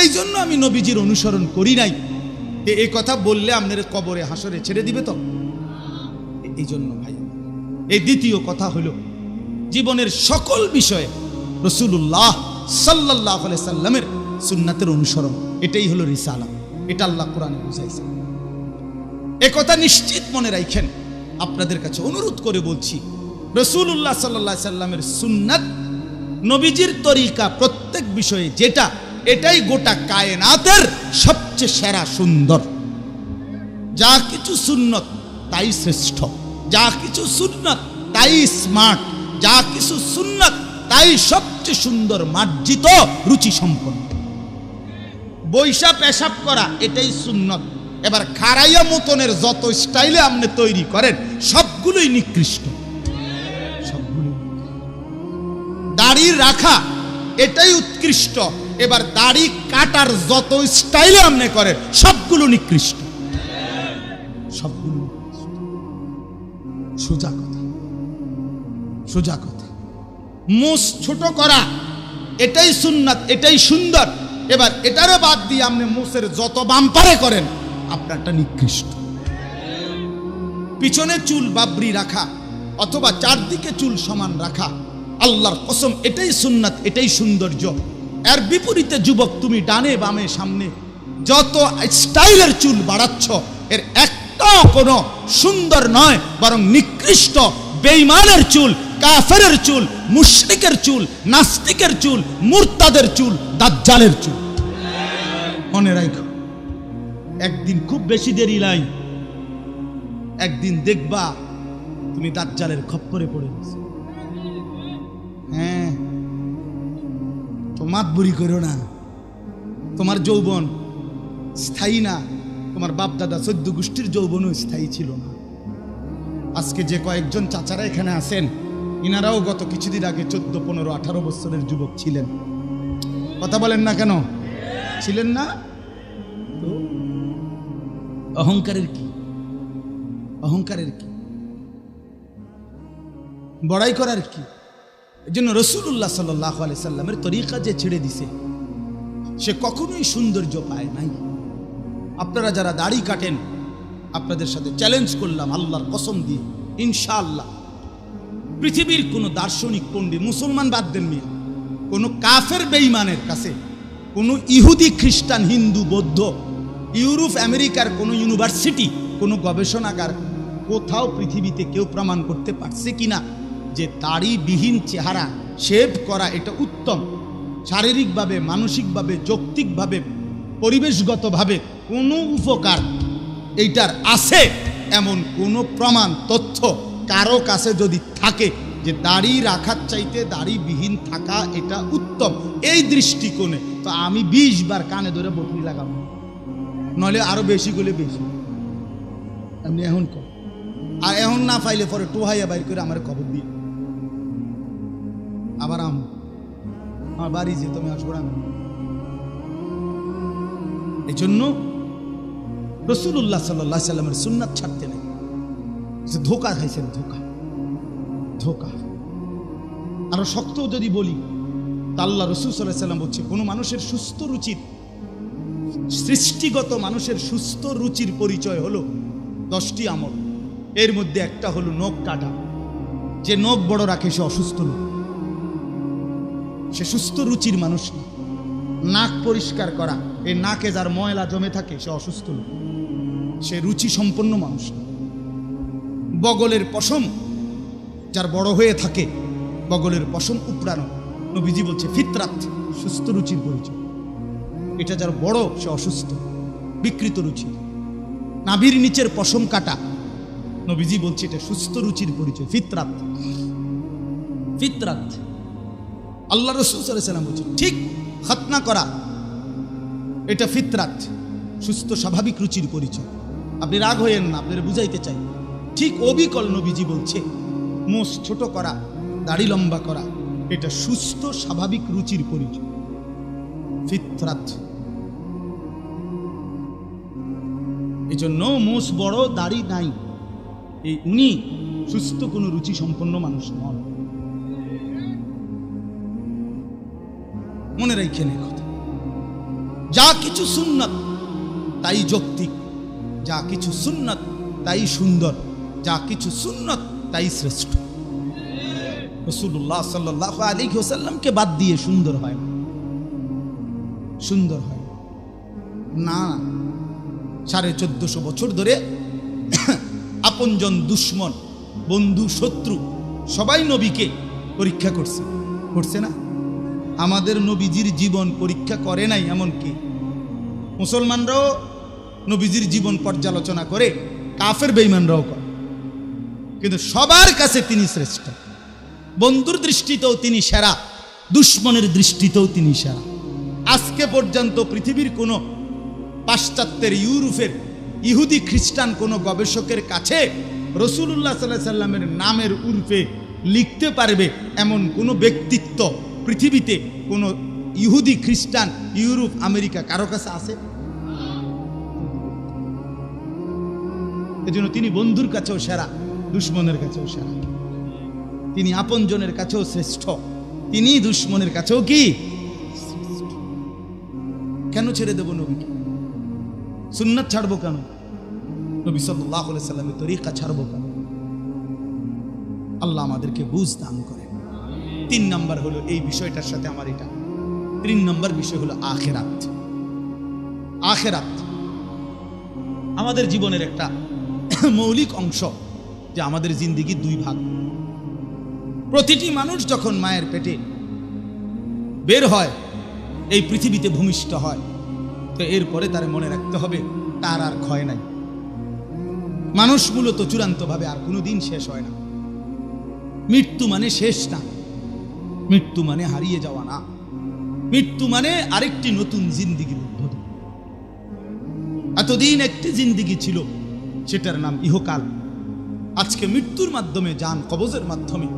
এই জন্য আমি নবীজির অনুসরণ করি নাই, এই কথা বললে আপনার কবরে হাসরে ছেড়ে দিবে তো? এই জন্য ভাই, এই দ্বিতীয় কথা হলো জীবনের সকল বিষয়ে রাসূলুল্লাহ সাল্লাল্লাহু আলাইহি সাল্লামের সুন্নাতের অনুসরণ, এটাই হলো রিসালাত। এটা আল্লাহ কোরআনে বুঝাইছে। এ কথা নিশ্চিত মনে রাখেন। আপনাদের কাছে অনুরোধ করে বলছি, রাসূলুল্লাহ সাল্লাল্লাহু আলাইহি সাল্লামের সুন্নাত, নবীজির তরিকা প্রত্যেক বিষয়ে যেটা, এটাই গোটা কায়নাতের সবচেয়ে সেরা, সুন্দর। যা কিছু সুন্নত তাই শ্রেষ্ঠ, যা কিছু সুন্নত তাই স্মার্ট, যা কিছু সুন্নত তাই সবচেয়ে সুন্দর, মার্জিত, রুচি সম্পন্ন। বৈশা পেশাব করা এটাই সুন্নত। এবার খারাইয়া মতনের যত স্টাইলে আপনি তৈরি করেন সবগুলোই নিকৃষ্ট, সবগুলো। দাড়ি রাখা এটাই উৎকৃষ্ট। এবার দাড়ি কাটার যত স্টাইলে আপনি করেন সবগুলো নিকৃষ্ট, সবগুলো। সোজা কথা, সোজা কথা। মুছ ছোট করা এটাই সুন্নাত, এটাই সুন্দর। এবার এটারও বাদ দিয়ে আপনি মুছের যত বাম্পারে করেন আপনারটা নিকৃষ্ট। পিছনে চুল বাবরি রাখা অথবা চারদিকে চুল সমান রাখা, আল্লাহর কসম এটাই সুন্নাত, এটাই সৌন্দর্য। এর বিপরীতে যুবক, তুমি ডানে বামে সামনে যত স্টাইলের চুল বাড়াচ্ছ, এর একটাও কোনো সুন্দর নয়, বরং নিকৃষ্ট। বেঈমানের চুল, কাফেরের চুল, মুশরিকের চুল, নাস্তিকের চুল, মুরতাদের চুল, দাজ্জালের চুল। মনে রাখো, একদিন, খুব বেশি দেরি নাই, একদিন দেখবা তুমি দাজ্জালের খপ্পরে পড়ে গেছো। হ্যাঁ, তো মাতবুরি করো না। তোমার যৌবন স্থায়ী না, তোমার বাপ দাদা 14 গোষ্ঠীর যৌবনও স্থায়ী ছিল না। আজকে যে কয়েকজন চাচারা এখানে আছেন, ইনারাও গত কিছুদিন আগে 14, 15, 18 বছরের যুবক ছিলেন। কথা বলেন না কেন? ছিলেন না? তো অহংকারের কি? অহংকারের কি? বড়াই করার কি? এই জন্য রাসূলুল্লাহ সাল্লাল্লাহু আলাইহি সাল্লামের তরিকা যে ছেড়ে দিছে সে কখনোই সৌন্দর্য পায় নাই। আপনারা যারা দাড়ি কাটেন, আপনাদের সাথে চ্যালেঞ্জ করলাম আল্লাহর কসম দিয়ে, ইনশাআল্লাহ পৃথিবীর কোনো দার্শনিক পণ্ডিত, মুসলমান বাদ দেন মিয়া, কোনো কাফের বেঈমানের কাছে, কোনো ইহুদি, খ্রিস্টান, হিন্দু, বৌদ্ধ, ইউরোপ আমেরিকার কোনো ইউনিভার্সিটি কোনো গবেষণাগার কোথাও পৃথিবীতে কেউ প্রমাণ করতে পারছে কিনা যে দাড়িবিহীন চেহারা শেভ করা এটা উত্তম? শারীরিকভাবে, মানসিকভাবে, যৌক্তিকভাবে, পরিবেশগতভাবে কোনো উপকার এইটার আছে এমন কোনো প্রমাণ তথ্য কারো কাছে যদি থাকে যে দাড়ি রাখার চাইতে দাড়িবিহীন থাকা এটা উত্তম, এই দৃষ্টিকোণে, তো আমি 20 বার কানে ধরে বটনি লাগাবো, নইলে আরো বেশি করলে বেশি। আপনি এখন কর, আর এখন না পাইলে পরে টোহাইয়া বাইর করে আমার খবর দিয়ে আবার আমার বাড়ি যে তুমি আসবো না। এই জন্য রাসূলুল্লাহ সাল্লাল্লাহু আলাইহি সাল্লামের সুন্নাত ছাড়তে নেই। ধোকা খাইছেন, ধোকা ধোকা। আরো শক্ত যদি বলি, আল্লাহ রাসূল সাল্লাল্লাহু আলাইহি সাল্লাম বলছে কোন মানুষের সুস্থ রুচির, সৃষ্টিগত মানুষের সুস্থ রুচির পরিচয় হলো 10টি আমল। এর মধ্যে একটা হলো নখ কাটা। যে নখ বড় রাখে সে অসুস্থ লোক, সে সুস্থ রুচির মানুষ না। নাক পরিষ্কার করা, এই নাকে যার ময়লা জমে থাকে সে অসুস্থ লোক, সে রুচি সম্পন্ন মানুষ না। বগলের পশম যার বড় হয়ে থাকে, বগলের পশম উপড়ানো, নবীজি বলছে ফিতরাত, সুস্থ রুচির পরিচয়। এটা যার বড় সে অসুস্থ, বিকৃত রুচি। নাভির নিচের পশম কাটা, নবীজি বলছে এটা সুস্থ রুচির পরিচয়, ফিতরাত। ফিতরাত আল্লাহ রাসূল সাল্লাল্লাহু আলাইহি সাল্লাম বলছে ঠিক খতনা করা এটা ফিতরাত, সুস্থ স্বাভাবিক রুচির পরিচয়। আপনি রাগ হইয়েন না, আপনারা বুঝাইতে চাই। ঠিক অবিকল নবীজি বলছে মোষ ছোট করা, দাড়ি লম্বা করা এটা সুস্থ স্বাভাবিক রুচির পরিচয়, ফিতরাত। এই জন্য মোষ বড় দাড়ি নাই, এই উনি সুস্থ কোনো রুচি সম্পন্ন মানুষ নন। মনে রাখেন এই কথা। যা কিছু সুন্নাত তাই যৌক্তিক, যা কিছু সুন্নাত তাই সুন্দর, যা কিছু সুন্নাত তাই শ্রেষ্ঠ। রাসূলুল্লাহ সাল্লাল্লাহু আলাইহি ওয়াসাল্লামকে বাদ দিয়ে সুন্দর হয় না, সুন্দর হয় না। 1450 বছর ধরে আপনজন, দুশ্মন, বন্ধু, শত্রু সবাই নবীকে পরীক্ষা করছে, করছে না? আমাদের নবীজির জীবন পরীক্ষা করে নাই এমনকি মুসলমানরাও নবীজির জীবন পর্যালোচনা করে, কাফের বেঈমানরাও করে, কিন্তু সবার কাছে তিনি শ্রেষ্ঠ। বন্ধুর দৃষ্টিতেও তিনি সেরা, দুশ্মনের দৃষ্টিতেও তিনি সেরা। আজকে পর্যন্ত পৃথিবীর কোনো পাশ্চাত্যের, ইউরোপের ইহুদি খ্রিস্টান কোনো গবেষকের কাছে রাসূলুল্লাহ সাল্লাল্লাহু আলাইহি সাল্লামের নামের উর্ফে লিখতে পারবে এমন কোনো ব্যক্তিত্ব পৃথিবীতে কোনো ইহুদি, খ্রিস্টান, ইউরোপ, আমেরিকা কারো কাছে আছে? এজন্য তিনি বন্ধুর কাছেও সেরা, দুশ্মনের কাছেও সেরা। তিনি আপনজনের কাছেও শ্রেষ্ঠ, তিনি দুশ্মনের কাছেও কি শ্রেষ্ঠ। কেন ছেড়ে দেব নবীকে? সুন্নাত ছাড়বো কেন? নবী সাল্লাল্লাহু আলাইহি সাল্লামের তরিকা ছাড়বো কেন? আল্লাহ আমাদেরকে বুঝ দান করেন। 3 নাম্বার হলো এই বিষয়টার সাথে আমার এটা 3 নাম্বার বিষয় হলো আখিরাত। আখিরাত আমাদের জীবনের একটা মৌলিক অংশ, যে আমাদের জিন্দেগি 2 ভাগ। প্রতিটি মানুষ যখন মায়ের পেটে বের হয়, এই পৃথিবীতে ভূমিষ্ঠ হয়, তো এরপরে তার মনে রাখতে হবে তার আর ক্ষয় নাই। মানুষ মূলত চূড়ান্তভাবে আর কোনোদিন শেষ হয় না। মৃত্যু মানে শেষ না, মৃত্যু মানে হারিয়ে যাওয়া না, মৃত্যু মানে আরেকটি নতুন জিন্দেগির উদ্বোধন। এতদিন একটি জিন্দেগি ছিল, সেটার নাম ইহকাল। আজকে মৃত্যুর মাধ্যমে, জান কবজের মাধ্যমে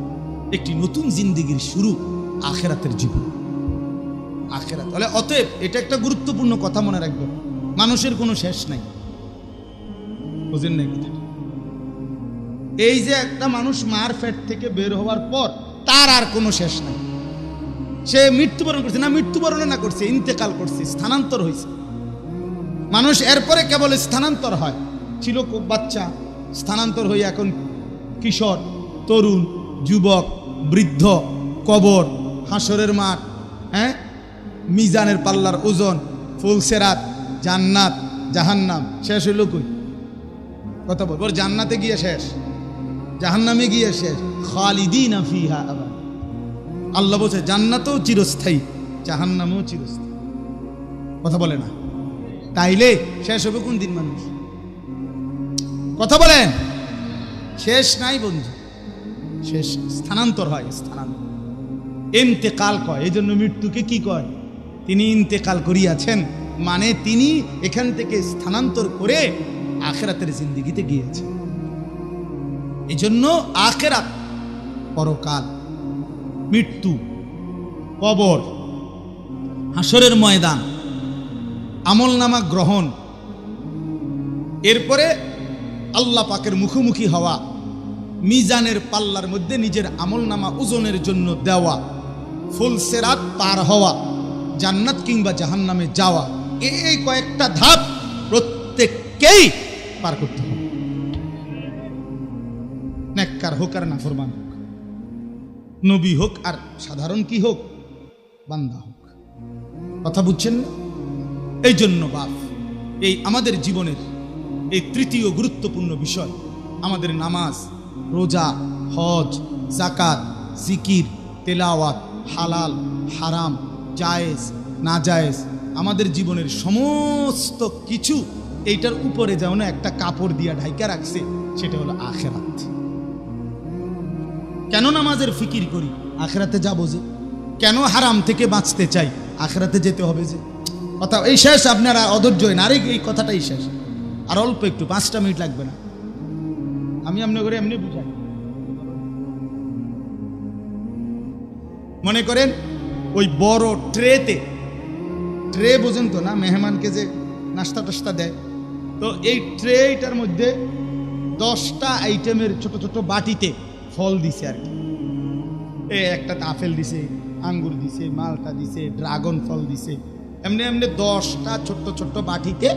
একটি নতুন জিন্দেগির শুরু, আখিরাতের জীবন। আখিরাত তাহলে অতএব এটা একটা গুরুত্বপূর্ণ কথা মনে রাখবেন, মানুষের কোনো শেষ নাই। বুঝেন নাই কথা? এই যে একটা মানুষ মার পেট থেকে বের হওয়ার পর তার আর কোনো শেষ নাই। সে মৃত্যুবরণ করছে না, মৃত্যুবরণ না করছে, ইন্তেকাল করছে, স্থানান্তর হয়েছে। মানুষ এরপরে কেবল স্থানান্তর হয়। ছিল বাচ্চা, স্থানান্তর হয়ে এখন কিশোর, তরুণ, যুবক, বৃদ্ধ, কবর, হাসরের মাঠ, মিজানের পাল্লার ওজন, ফুলসেরাত, জান্নাত, জাহান্নাম, শেষ হইল কই? কথা বল, ওর জান্নাতে গিয়ে শেষ, জাহান্নামে গিয়ে শেষ। খালিদিনা ফিহা আবাদা। আল্লাহ বলছে জান্নাতও চিরস্থায়ী, জাহান্নামেও চিরস্থায়ী। কথা বলে না? তাইলে শেষ হবে কোন দিন মানুষ? কথা বলেন, শেষ নাই বন্ধু, শেষ স্থানান্তর হয়, স্থানান্তর। ইন্তেকাল কয়, এই জন্য মৃত্যুকে কি কয়? তিনি ইন্তেকাল করিয়াছেন, মানে তিনি এখান থেকে স্থানান্তর করে আখিরাতের জিন্দেগিতে গিয়েছেন। এই জন্য আখিরাত, পরকাল, মৃত্যু, কবর, হাসরের ময়দান, আমলনামা গ্রহণ, এরপরে আল্লাহ পাকের মুখোমুখি হওয়া, মিজানের পাল্লার মধ্যে নিজের আমলনামা ওজনের জন্য দেওয়া, ফুলসেরাত পার হওয়া, জান্নাত কিংবা জাহান্নামে যাওয়া, এই কয়েকটা ধাপ প্রত্যেককেই পার করতে হবে। নেককার হোক আর নাফরমান হোক, নবী হোক আর সাধারণ কি হোক, বান্দা হোক। কথা বুঝছেন না? এই জন্য বাপ, এই আমাদের জীবনের এই তৃতীয় গুরুত্বপূর্ণ বিষয়, আমাদের নামাজ, রোজা, হজ, যাকাত, জিকির, তেলাওয়াত, হালাল, হারাম, জায়েজ, না জায়েজ, আমাদের জীবনের সমস্ত কিছু এইটার উপরে যেমন একটা কাপড় দিয়া ঢাইকা রাখছে, সেটা হলো আখিরাত। কেন নামাজের ফিকির করি? আখিরাতে যাবো যে। কেন হারাম থেকে বাঁচতে চাই? আখিরাতে যেতে হবে যে। কথা এই শেষ, আপনারা অধৈর্য হন, আরে এই কথাটাই শেষ, আর অল্প একটু, 5টা মিনিট লাগবে না, আমি এমনি করে এমনি বুঝাই। মনে করেন ওই বড় ট্রেতে, ট্রে বোঝেন তো না, মেহমানকে যে নাস্তা টাস্তা দেয়, তো এই ট্রেটার মধ্যে 10টা আইটেমের ছোট ছোট বাটিতে ফল দিছে আর কি। একটা আপেল দিছে, আঙ্গুর দিছে, মালটা দিছে, ড্রাগন ফল দিছে, এমনি এমনি 10টা ছোট্ট ছোট্ট বাটিতে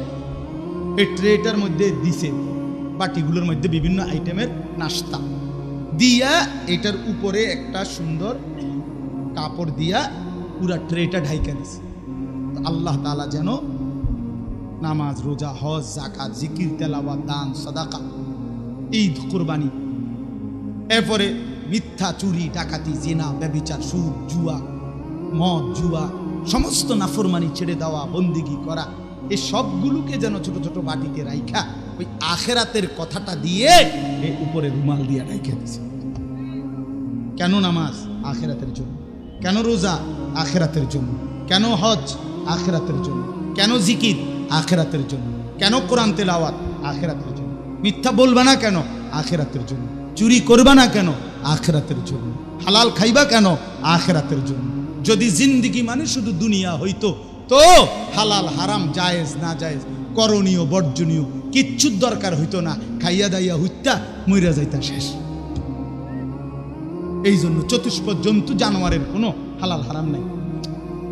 এই ট্রেটার মধ্যে দিছে। বাটিগুলোর মধ্যে বিভিন্ন আইটেমের নাস্তা দিয়া, এটার উপরে একটা সুন্দর কাপড় দিয়া পুরা ট্রেটা ঢাইকা দিছে। আল্লাহ তাআলা যেন নামাজ, রোজা, হজ, যাকাত, জিকির, তেলাওয়াত, দান, সাদাকা, ঈদ, কুরবানি, এরপরে মিথ্যা, চুরি, ডাকাতি, জিনা, ব্যভিচার, সুদ, জুয়া, মদ, জুয়া, সমস্ত নাফরমানি ছেড়ে দেওয়া, বন্দিগি করা, এই সবগুলোকে যেন ছোট ছোট বাটিতে রাইখা ওই আখিরাতের কথাটা দিয়ে এই উপরে রুমাল দিয়ে রাইখা দিছে। কেন নামাজ? আখিরাতের জন্য। কেন রোজা? আখিরাতের জন্য। কেন হজ? আখিরাতের জন্য। কেন জিকির? আখিরাতের জন্য। কেন কোরআন তেলাওয়াত? আখিরাতের জন্য। মিথ্যা বলবা না কেন? আখিরাতের জন্য। চুরি করবা না কেন? আখিরাতের জন্য। হালাল খাইবা কেন? আখিরাতের জন্য। যদি জিন্দেগি মানে শুধু দুনিয়া হইতো, তো হালাল, হারাম, জায়েজ, না জায়েজ, করণীয়, বর্জনীয় কিচ্ছুর দরকার হইতো না, খাইয়া দাইয়া হইতা মইরা যাইতা শেষ। এই জন্য চতুষ্পদ জন্তু, জানোয়ারের কোনো হালাল হারাম নাই।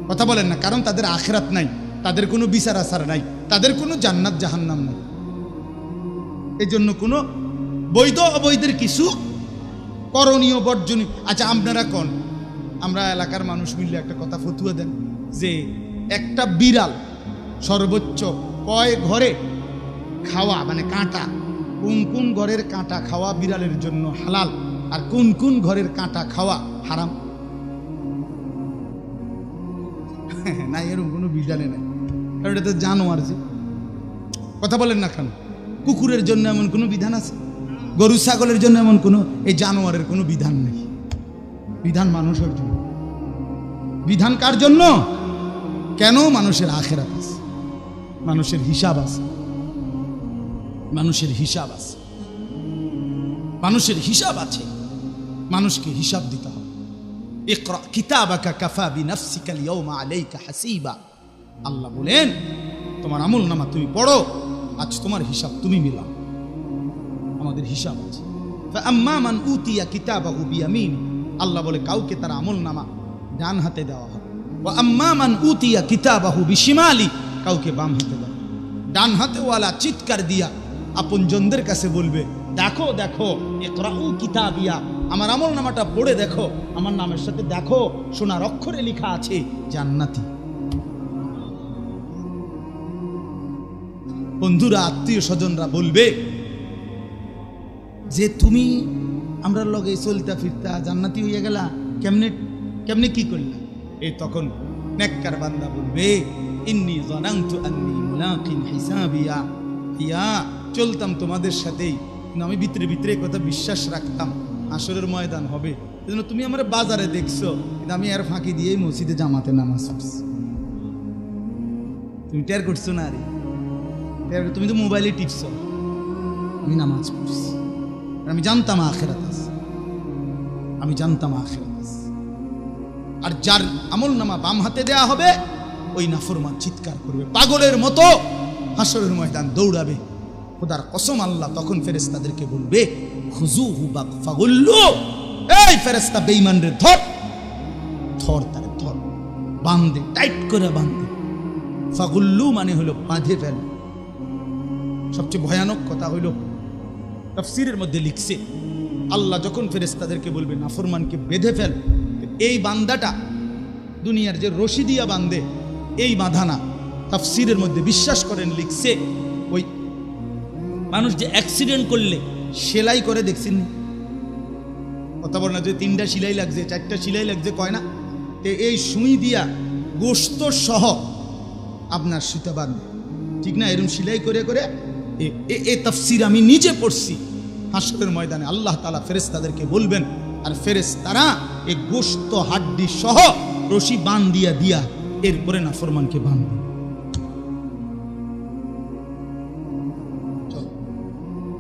কথা বলেন না? কারণ তাদের আখিরাত নাই, তাদের কোনো বিচার আচার নাই, তাদের কোনো জান্নাত জাহান্নাম নাই। এই জন্য কোনো বৈধ অবৈধের কিছু করণীয়, বর্জনীয়। আচ্ছা আপনারা কোন, আমরা এলাকার মানুষ মিললে একটা কথা ফতুয়া দেন যে একটা বিড়াল সর্বোচ্চ কয় ঘরে খাওয়া, মানে কাঁটা, কোন কোন ঘরের কাঁটা খাওয়া বিড়ালের জন্য হালাল, আর কোন কোন ঘরের কাঁটা খাওয়া হারাম? না, এরকম কোনো বিড়ালে নাই, কারণ এটা তো জানোয়ার। যে কথা বলেন না কেন? কুকুরের জন্য এমন কোনো বিধান আছে? গরু ছাগলের জন্য এমন কোনো, এই জানোয়ারের কোনো বিধান নেই। বিধান মানুষের জন্য। বিধান কার জন্য? কেন? মানুষের আখিরাত আছে, মানুষের হিসাব আছে, মানুষের হিসাব আছে, মানুষের হিসাব আছে, মানুষকে হিসাব দিতে হবে। ইকরা কিতাবাকা কাফা বিনাফসিকা আল-ইয়াওমা আলাইকা হাসিবা। আল্লাহ বলেন তোমার আমল নামা তুমি পড়ো, আজ তোমার হিসাব তুমি মিলাও। আমাদের হিসাব আছে। ফাআম্মা মান উতিয়া কিতাবাহু বিয়ামিনি, আল্লাহ বলে কাউকে তার আমল নামা ডান হাতে দেওয়া হবে। ওয়া আম্মা মান উতিয়া কিতাবাহু বিশিমালি, কাউকে বাম হাতে দেওয়া। ডান হাতে ওয়ালা চিৎকার দিয়া আপনজনদের কাছে বলবে, দেখো দেখো, ইকরাউ কিতাবিয়া, আমার আমল নামাটা পড়ে দেখো, আমার নামের সাথে দেখো সোনার অক্ষরে লেখা আছে জান্নাতি। বন্ধুরা, আত্মীয় স্বজনরা বলবে, যে তুমি আমরা লগে চলতা ফিরতা জান্নাতি হইয়া গেলা, কেমনে কেমনে কি করলা? এই তখন নেককার বান্দা বলবে, ইন্নী যানানতু আন্নী মুলাকিন হিসাবিয়া, ইয়া চলতাম তোমাদের সাথেই, কিন্তু আমি ভিতরে ভিতরে কথা বিশ্বাস রাখতাম আসরের ময়দান হবে। এজন্য তুমি আমার বাজারে দেখছো, কিন্তু আমি আর ফাঁকি দিয়েই মসজিদে জামাতে নামাজ পড়ছি। তুমি টের করছো না? আরে তুমি তো মোবাইলে টিপছো, আমি নামাজ পড়ছি। আমি জানতাম আখিরাত আছে, আমি জানতাম আখিরাত আছে। আর যার আমল নামা বাম হাতে দেয়া হবে, ওই নাফরমান চিৎকার করবে পাগলের মতো, হাসরের ময়দান দৌড়াবে। খোদার কসম, আল্লাহ তখন ফেরেশতাদেরকে বলবে, খুযুহু ফাগুল্লু, এই ফেরেশতা বেঈমানরে ধর, ধর তারে ধর, বাঁধে, টাইট করে বাঁধে। ফাগুল্লু মানে হলো বাঁধে ফেল। সবচেয়ে ভয়ানক কথা হইল, তাফসীরের মধ্যে লিখছে, আল্লাহ যখন ফেরেশতাদেরকে বলবে নাফরমানকে বেঁধে ফেল, এই বান্দাটা দুনিয়ার যে রশি দিয়া বাঁধে এই বাঁধা না। তাফসীরের মধ্যে বিশ্বাস করেন লিখছে, ওই মানুষ যে অ্যাক্সিডেন্ট করলে সেলাই করে দেখছেন, কথা বল না, যে 3টা সেলাই লাগছে 4টা সেলাই লাগছে কয় না, এই সুই দিয়া গোশত সহ আপনার সুতা বাঁধে, ঠিক না? এরকম সেলাই করে করে এ তাফসীর আমি নিজে পড়ছি। হাসরের ময়দানে আল্লাহ তাআলা ফেরেশতাদেরকে বলবেন, আর ফেরেশতারা এই গোশত হাড্ডি সহ রশি বাঁধ দিয়া দিয়া এরপরে নাফরমানকে বাঁধবে।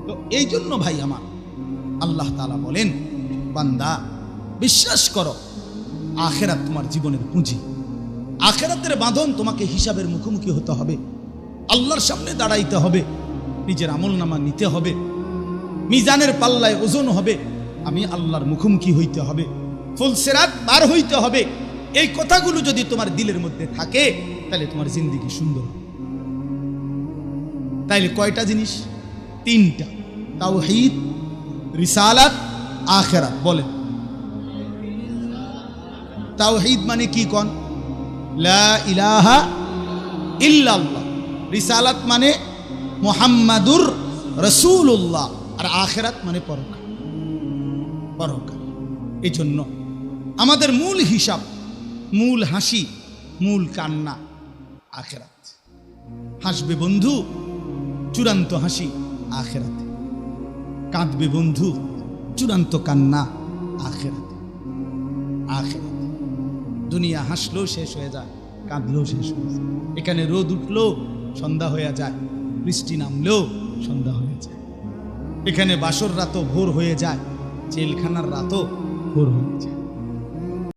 তো এই জন্য ভাই আমার, আল্লাহ তাআলা বলেন, বান্দা বিশ্বাস করো, আখিরাত তোমার জীবনের পুঁজি। আখিরাতের বাঁধন, তোমাকে হিসাবের মুখোমুখি হতে হবে, আল্লাহর সামনে দাঁড়াইতে হবে, নিজের আমল নামা নিতে হবে, মিজানের পাল্লায় ওজন হবে, আমি আল্লাহর মুখোমুখি হইতে হবে, ফুলসিরাত পার হইতে হবে। এই কথাগুলো যদি তোমার দিলের মধ্যে থাকে, তাহলে তোমার জিন্দেগি সুন্দর। তাইলে কয়টা জিনিস? 3টা, তাওহীদ, রিসালাত, আখিরাত। বলেন, তাওহীদ মানে কি? কোন লা ইলাহা ইল্লাল্লাহ। রিসালাত মানে মুহাম্মাদুর রাসূলুল্লাহ। আর আখিরাত মানে পরকাল, পরকাল। এই জন্য আমাদের মূল হিসাব, মূল হাসি, মূল কান্না আখিরাত। হাসবে বন্ধু, চূড়ান্ত হাসি আখিরাতে। কাঁদবে বন্ধু, চূড়ান্ত কান্না আখিরাতে। আখিরাতে দুনিয়া হাসলেও শেষ হয়ে যায়, কাঁদলেও শেষ হয়ে যায়। এখানে রোদ উঠলেও সন্ধ্যা হয়ে যায়, বৃষ্টি নামলেও সন্ধ্যা হয়ে যায়। এখানে বাসর রাতও ভোর হয়ে যায়, জেলখানার রাতও ভোর হয়ে যায়।